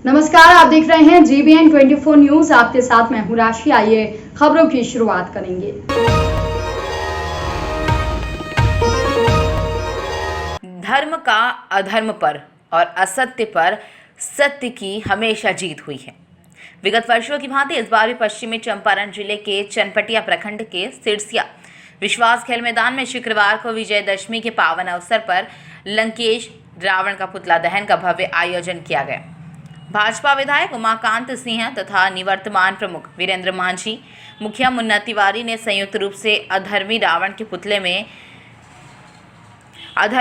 नमस्कार, आप देख रहे हैं GBN 24 न्यूज। आपके साथ मैं हूं राशि। आइए खबरों की शुरुआत करेंगे। धर्म का अधर्म पर और असत्य पर सत्य की हमेशा जीत हुई है। विगत वर्षों की भांति इस बार भी पश्चिमी चंपारण जिले के चनपटिया प्रखंड के सिरसिया विश्वास खेल मैदान में शुक्रवार को विजयदशमी के पावन अवसर पर लंकेश रावण का पुतला दहन का भव्य आयोजन किया गया। भाजपा विधायक उमाकांत सिंह तथा निवर्तमान प्रमुख वीरेंद्र मांझी, मुखिया मुन्ना तिवारी ने संयुक्त रूप से अधर्मी रावण के पुतले में आग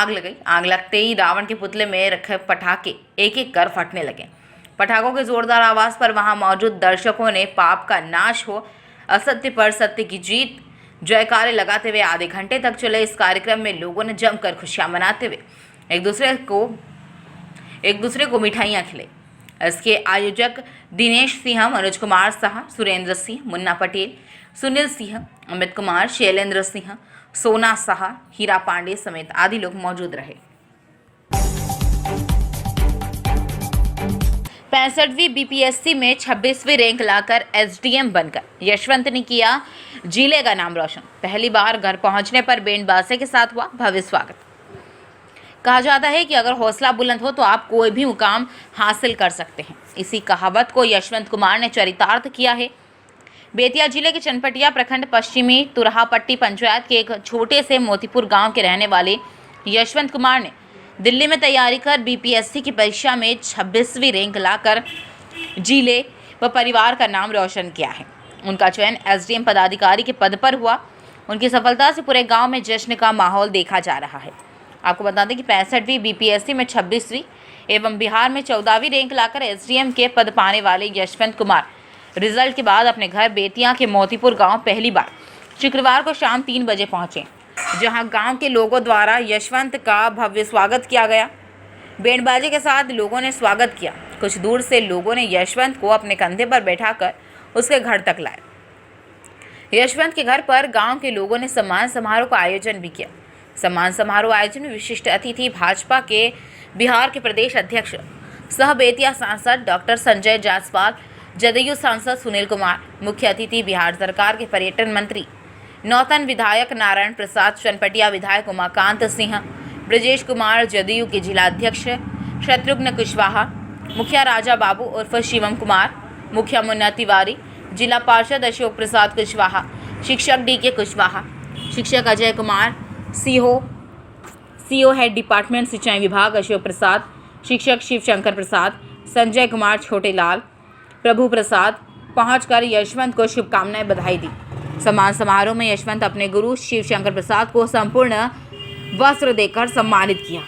लगाई। आग लगते ही रावण के पुतले में रखे पटाखे एक एक कर फटने लगे। पटाखों के जोरदार आवाज पर वहां मौजूद दर्शकों ने पाप का नाश हो, असत्य पर सत्य की जीत जयकारे लगाते हुए आधे घंटे तक चले इस कार्यक्रम में लोगों ने जमकर खुशियां मनाते हुए एक दूसरे को मिठाइयां खिलाई। इसके आयोजक दिनेश सिंह, मनोज कुमार साहा, सुरेंद्र सिंह, मुन्ना पटेल, सुनील सिंह, अमित कुमार, शैलेंद्र सिंह, सोना साहा, हीरा पांडे समेत आदि लोग मौजूद रहे। 65वीं बीपीएससी में 26वीं रैंक लाकर एसडीएम बनकर यशवंत ने किया जिले का नाम रोशन। पहली बार घर पहुंचने पर बैंड बाजे के साथ हुआ भव्य स्वागत। कहा जाता है कि अगर हौसला बुलंद हो तो आप कोई भी मुकाम हासिल कर सकते हैं। इसी कहावत को यशवंत कुमार ने चरितार्थ किया है। बेतिया जिले के चनपटिया प्रखंड पश्चिमी तुरहापट्टी पंचायत के एक छोटे से मोतीपुर गांव के रहने वाले यशवंत कुमार ने दिल्ली में तैयारी कर बीपीएससी की परीक्षा में 26वीं रैंक लाकर जिले व परिवार का नाम रोशन किया है। उनका चयन एसडीएम पदाधिकारी के पद पर हुआ। उनकी सफलता से पूरे गांव में जश्न का माहौल देखा जा रहा है। आपको बता दें कि 65वीं बीपीएससी में 26वीं एवं बिहार में 14वीं रैंक लाकर एसडीएम के पद पाने वाले यशवंत कुमार रिजल्ट के बाद अपने घर बेतिया के मोतीपुर गांव पहली बार शुक्रवार को शाम 3 बजे पहुंचे, जहां गांव के लोगों द्वारा यशवंत का भव्य स्वागत किया गया। बैंड बाजे के साथ लोगों ने स्वागत किया। कुछ दूर से लोगों ने यशवंत को अपने कंधे पर बैठाकर उसके घर तक लाए। यशवंत के घर पर गांव के लोगों ने सम्मान समारोह का आयोजन भी किया। सम्मान समारोह आयोजन में विशिष्ट अतिथि भाजपा के बिहार के प्रदेश अध्यक्ष सह बेतिया सांसद डॉक्टर संजय जायसवाल, जदयू सांसद सुनील कुमार, मुख्य अतिथि बिहार सरकार के पर्यटन मंत्री नौतन, विधायक नारायण प्रसाद, चनपटिया विधायक उमाकांत सिंह, ब्रजेश कुमार, जदयू के जिलाध्यक्ष शत्रुघ्न कुशवाहा, मुखिया राजा बाबू उर्फ शिवम कुमार, मुखिया मुन्ना तिवारी, जिला पार्षद अशोक प्रसाद कुशवाहा, शिक्षक DK कुशवाहा, शिक्षक Ajay Kumar, CO head department सिंचाई विभाग अशोक प्रसाद, शिक्षक शिवशंकर प्रसाद, संजय कुमार, छोटेलाल, प्रभु प्रसाद पहुंचकर यशवंत को शुभकामनाएं बधाई दी। सम्मान समारोह में यशवंत अपने गुरु शिवशंकर प्रसाद को संपूर्ण वस्त्र देकर सम्मानित किया।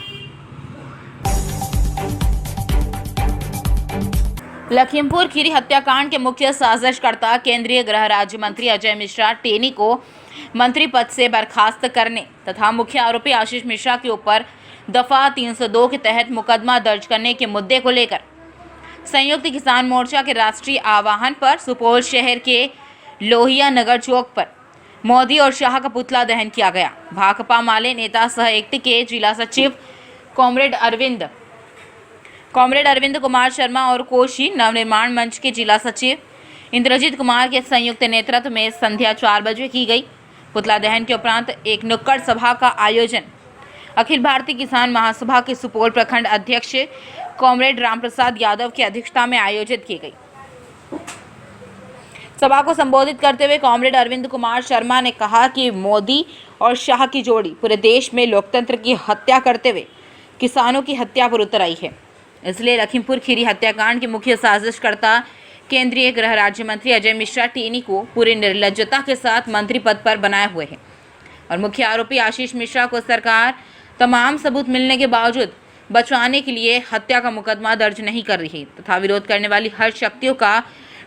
लखीमपुर खीरी हत्याकांड के मुख्य साजिशकर्ता केंद्रीय गृह राज्य मंत्री अजय मिश्रा टेनी को मंत्री पद से बर्खास्त करने तथा मुख्य आरोपी आशीष मिश्रा के ऊपर दफा 302 के तहत मुकदमा दर्ज करने के मुद्दे को लेकर संयुक्त किसान मोर्चा के राष्ट्रीय आह्वान पर सुपौल शहर के लोहिया नगर चौक पर मोदी और शाह का पुतला दहन किया गया। भाकपा माले नेता सह एक्ट के जिला सचिव कॉमरेड अरविंद कुमार शर्मा और कोशी नवनिर्माण मंच के जिला सचिव इंद्रजीत कुमार के संयुक्त नेतृत्व में संध्या 4 बजे की गई। पुतला दहन के उपरांत एक नुक्कड़ सभा का आयोजन अखिल भारतीय किसान महासभा के सुपौल प्रखंड अध्यक्ष कॉमरेड रामप्रसाद यादव की अध्यक्षता में आयोजित की गई। सभा को संबोधित करते हुए कॉमरेड अरविंद कुमार शर्मा ने कहा कि मोदी और शाह की जोड़ी पूरे देश में लोकतंत्र की हत्या करते हुए किसानों की हत्या पर उतर आई है। इसलिए लखीमपुर खीरी हत्याकांड के मुख्य साजिशकर्ता केंद्रीय गृह राज्य मंत्री अजय मिश्रा टेनी को पूरी निर्लज्जता के साथ मंत्री पद पर बनाए हुए हैं और मुख्य आरोपी आशीष मिश्रा को सरकार तमाम सबूत मिलने के बावजूद बचाने के लिए हत्या का मुकदमा दर्ज नहीं कर रही तथा विरोध करने वाली हर शक्तियों का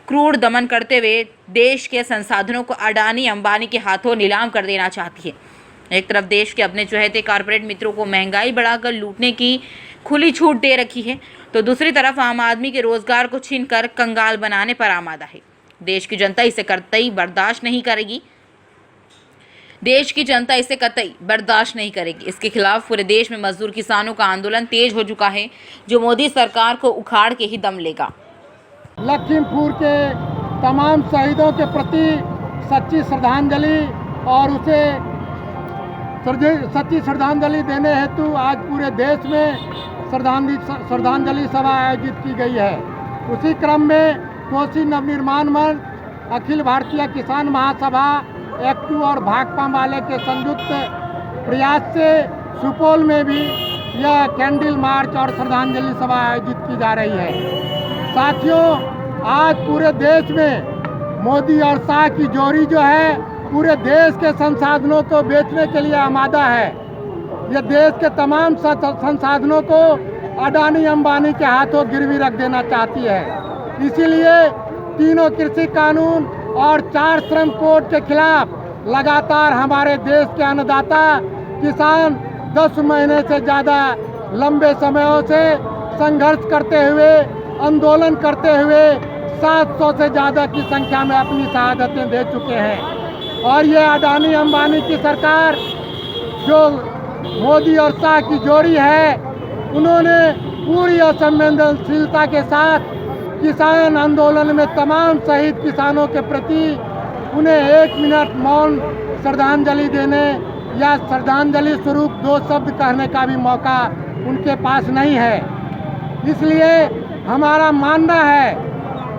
क्रूर दमन करते हुए देश के संसाधनों को अडानी अंबानी के हाथों नीलाम कर देना चाहती है। एक तरफ देश के अपने चहेते कारपोरेट मित्रों को महंगाई बढ़ाकर लूटने की खुली छूट दे रखी है, तो दूसरी तरफ आम आदमी के रोजगार को छीनकर कंगाल बनाने पर आमादा है। देश की जनता इसे कतई बर्दाश्त नहीं करेगी। देश की जनता इसे कतई बर्दाश्त नहीं करेगी। इसके खिलाफ पूरे देश में मजदूर किसानों का आंदोलन तेज हो चुका है, जो मोदी सरकार को उखाड़ के ही दम लेगा। लखीमपुर के तमाम शहीदों के प्रति सच्ची श्रद्धांजलि और उसे सच्ची श्रद्धांजलि देने हेतु आज पूरे देश में श्रद्धांजलि सभा आयोजित की गई है। उसी क्रम में कोसी नवनिर्माण मंच, अखिल भारतीय किसान महासभा, एक्टू और भाकपा माले के संयुक्त प्रयास से सुपौल में भी यह कैंडल मार्च और श्रद्धांजलि सभा आयोजित की जा रही है। साथियों, आज पूरे देश में मोदी और शाह की जोड़ी जो है पूरे देश के संसाधनों को बेचने के लिए आमादा है। ये देश के तमाम संसाधनों को अडानी अंबानी के हाथों गिरवी रख देना चाहती है। इसीलिए तीनों कृषि कानून और 4 श्रम कोड के खिलाफ लगातार हमारे देश के अन्नदाता किसान 10 महीने से ज़्यादा लंबे समयों से संघर्ष करते हुए, आंदोलन करते हुए 700 से ज़्यादा की संख्या में अपनी शहादतें दे चुके हैं। और ये अडानी अंबानी की सरकार जो मोदी और शाह की जोड़ी है, उन्होंने पूरी असंवेदनशीलता के साथ किसान आंदोलन में तमाम शहीद किसानों के प्रति उन्हें 1 मिनट मौन श्रद्धांजलि देने या श्रद्धांजलि स्वरूप 2 शब्द कहने का भी मौका उनके पास नहीं है। इसलिए हमारा मानना है,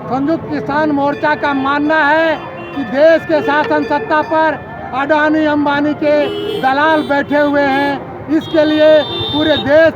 संयुक्त किसान मोर्चा का मानना है कि देश के शासन सत्ता पर अडानी अंबानी के दलाल बैठे हुए हैं। इसके लिए पूरे देश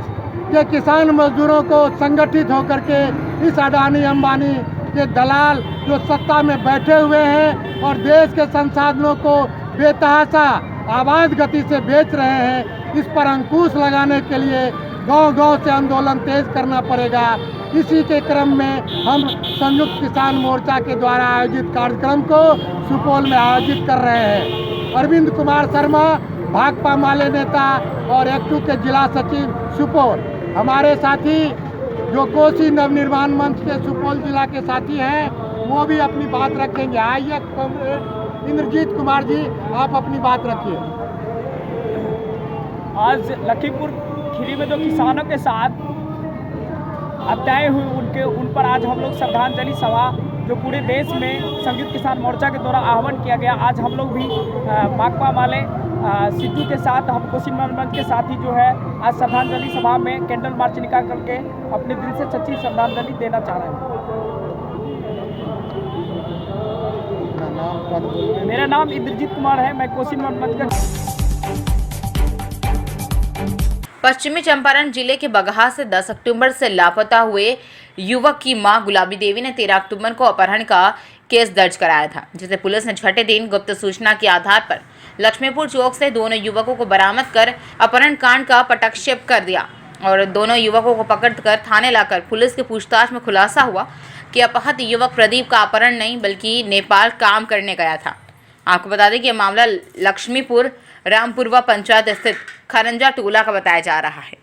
के किसान मजदूरों को संगठित होकर के इस अडानी अंबानी के दलाल जो सत्ता में बैठे हुए हैं और देश के संसाधनों को बेतहाशा आवाज गति से बेच रहे हैं, इस पर अंकुश लगाने के लिए गांव-गांव से आंदोलन तेज करना पड़ेगा। इसी के क्रम में हम संयुक्त किसान मोर्चा के द्वारा आयोजित कार्यक्रम को सुपौल में आयोजित कर रहे हैं। अरविंद कुमार शर्मा, भाकपा माले नेता और एक्टू के जिला सचिव सुपौल, हमारे साथी जो कोसी नवनिर्माण मंच के सुपौल जिला के साथी हैं, वो भी अपनी बात रखेंगे। आइए कॉमरेड इंद्रजीत कुमार जी, आप अपनी बात रखिए। आज लखीमपुर खीरी में जो किसानों के साथ हत्याएं हुई उन पर आज हम लोग श्रद्धांजलि सभा जो पूरे देश में संयुक्त किसान मोर्चा के द्वारा आह्वान किया गया, आज हम लोग भी भाकपा माले सिद्धू के साथ, हम कोसी मंच के साथ ही जो है आज श्रद्धांजलि सभा में कैंडल मार्च निकाल करके अपने दिल से सच्ची श्रद्धांजलि देना चाह रहे हैं। मेरा नाम इंद्रजीत कुमार है, मैं कोसी मंच का। पश्चिमी चंपारण जिले के बगहा से 10 अक्टूबर से लापता हुए युवक की मां गुलाबी देवी ने 13 अक्टूबर को अपहरण का केस दर्ज कराया था, जिसे पुलिस ने छठे दिन गुप्त सूचना के आधार पर लक्ष्मीपुर चौक से दोनों युवकों को बरामद कर अपहरण कांड का पटक्षेप कर दिया और दोनों युवकों को पकड़कर थाने लाकर पुलिस की पूछताछ में खुलासा हुआ कि अपहत युवक प्रदीप का अपहरण नहीं बल्कि नेपाल काम करने गया था। आपको बता दें कि यह मामला लक्ष्मीपुर रामपुरवा पंचायत स्थित खरंजा टोला का बताया जा रहा है।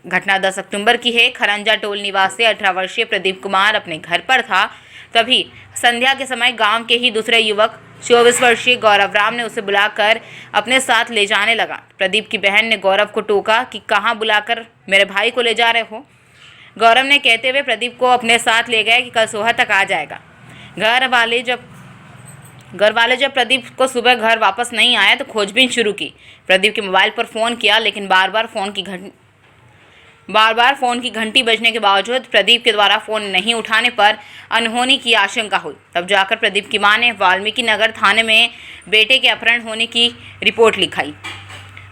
घटना 10 अक्टूबर की है। खरंजा टोल निवासी 18 वर्षीय प्रदीप कुमार अपने घर पर था, तभी संध्या के समय गांव के ही दूसरे युवक 24 वर्षीय गौरव राम ने उसे बुलाकर अपने साथ ले जाने लगा। प्रदीप की बहन ने गौरव को टोका कि कहाँ बुलाकर मेरे भाई को ले जा रहे हो। गौरव ने कहते हुए प्रदीप को अपने साथ ले गए कि कल सुबह तक आ जाएगा। घर वाले जब प्रदीप को सुबह घर वापस नहीं आया तो खोजबीन शुरू की। प्रदीप के मोबाइल पर फ़ोन किया, लेकिन बार बार फ़ोन की घंटी बजने के बावजूद प्रदीप के द्वारा फ़ोन नहीं उठाने पर अनहोनी की आशंका हुई। तब जाकर प्रदीप की मां ने वाल्मीकि नगर थाने में बेटे के अपहरण होने की रिपोर्ट लिखाई।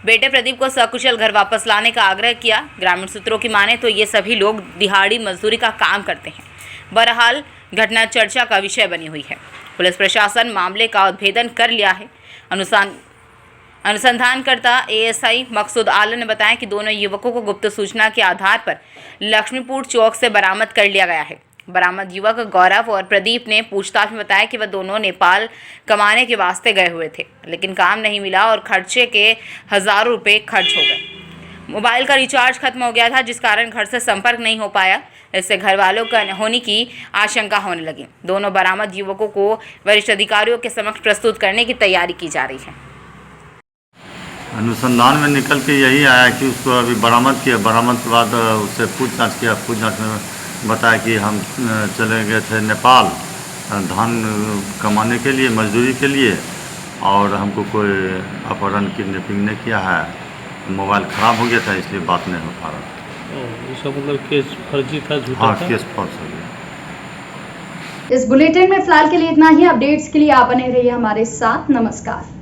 बेटे प्रदीप को सकुशल घर वापस लाने का आग्रह किया। ग्रामीण सूत्रों की माने तो ये सभी लोग दिहाड़ी मजदूरी का काम करते हैं। बहरहाल घटना चर्चा का विषय बनी हुई है। पुलिस प्रशासन मामले का उद्भेदन कर लिया है। अनुसंधानकर्ता एएसआई मकसूद आलम ने बताया कि दोनों युवकों को गुप्त सूचना के आधार पर लक्ष्मीपुर चौक से बरामद कर लिया गया है। बरामद युवक गौरव और प्रदीप ने पूछताछ में बताया कि वह दोनों नेपाल कमाने के वास्ते गए हुए थे, लेकिन काम नहीं मिला और खर्चे के हज़ारों रुपये खर्च हो गए। मोबाइल का रिचार्ज खत्म हो गया था, जिस कारण घर से संपर्क नहीं हो पाया। इससे घर वालों का अनहोनी की आशंका होने लगी। दोनों बरामद युवकों को वरिष्ठ अधिकारियों के समक्ष प्रस्तुत करने की तैयारी की जा रही है। अनुसंधान में निकल के यही आया कि उसको अभी बरामद किया। बरामद के बाद उससे पूछताछ किया। पूछताछ में बताया कि हम चले गए थे नेपाल धान कमाने के लिए, मजदूरी के लिए, और हमको कोई अपहरण किडनैपिंग नहीं किया है। मोबाइल ख़राब हो गया था, इसलिए बात नहीं हो पा रहा था। इसका मतलब केस फर्जी था, झूठा हाँ, था? केस फॉल्स हो गया। इस बुलेटिन में फिलहाल के लिए इतना ही। अपडेट्स के लिए आप बने रहिए हमारे साथ। नमस्कार।